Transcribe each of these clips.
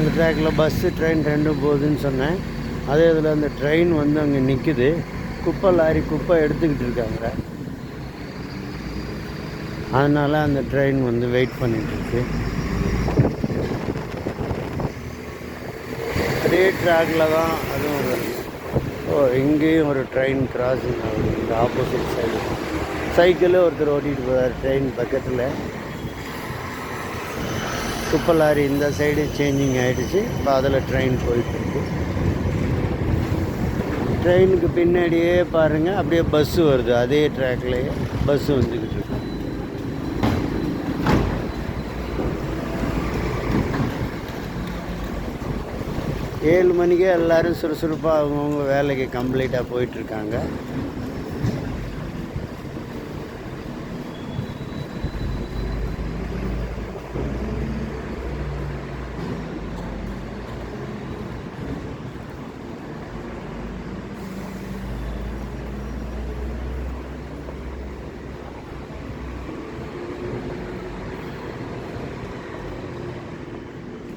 அந்த ட்ராக்கில் bus train ரெண்டும் போகுதுன்னு சொன்னேன். அதே இதில் அந்த ட்ரெயின் வந்து அங்கே நிற்குது. குப்பை லாரி குப்பை எடுத்துக்கிட்டு இருக்காங்க. அதனால் அந்த ட்ரெயின் வந்து வெயிட் பண்ணிகிட்ருக்கு. அதே ட்ராக்கில் தான் அதுவும் வருது. இங்கேயும் ஒரு ட்ரெயின் கிராசிங் ஆகுது. இந்த ஆப்போசிட் சைடு சைக்கிள் ஒருத்தர் ஓட்டிகிட்டு போகிறார் ட்ரெயின் பக்கத்தில். குப்பை லாரி இந்த சைடு சேஞ்சிங் ஆகிடுச்சு. இப்போ அதில் ட்ரெயின் போயிட்டுருக்கு. ட்ரெயினுக்கு பின்னாடியே பாருங்கள் அப்படியே பஸ்ஸு வருது. அதே ட்ராக்லேயே பஸ்ஸு வந்துக்கிட்டு இருக்கு. ஏழு மணிக்கே எல்லோரும் சுறுசுறுப்பாக அவங்கவுங்க வேலைக்கு கம்ப்ளீட்டாக போயிட்டுருக்காங்க.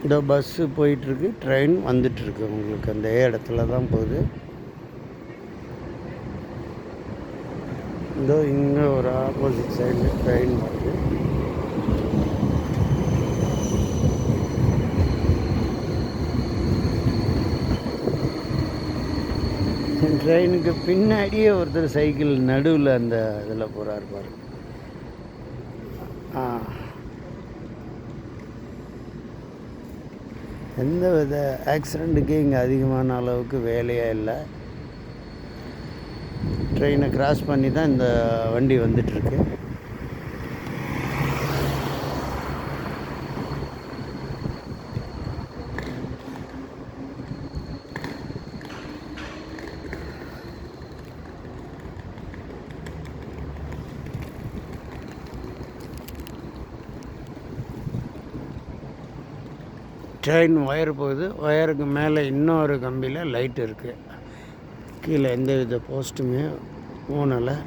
இந்த பஸ்ஸு போயிட்டுருக்கு, ட்ரெயின் வந்துட்டுருக்கு. உங்களுக்கு அந்த இடத்துல தான் போகுது. இதோ இங்கே ஒரு ஆப்போசிட் சைடில் ட்ரெயின் வருது. ட்ரெயினுக்கு பின்னாடியே ஒருத்தர் சைக்கிள் நடுவில் அந்த இதில் போகிறார் பாரு. எந்த வித ஆக்சிடெண்ட்டுக்கு இங்கே அதிகமான அளவுக்கு வேலையாக இல்லை. ட்ரெயினை கிராஸ் பண்ணி தான் இந்த வண்டி வந்துட்டுருக்கு. ட்ரெயின் ஒயர் போகுது. ஒயருக்கு மேலே இன்னொரு கம்பியில் லைட் இருக்குது. கீழே எந்த வித போஸ்ட்டுமே ஊனலை.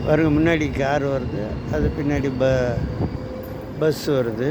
பாருங்க, முன்னாடி கார் வருது, அது பின்னாடி பஸ் வருது.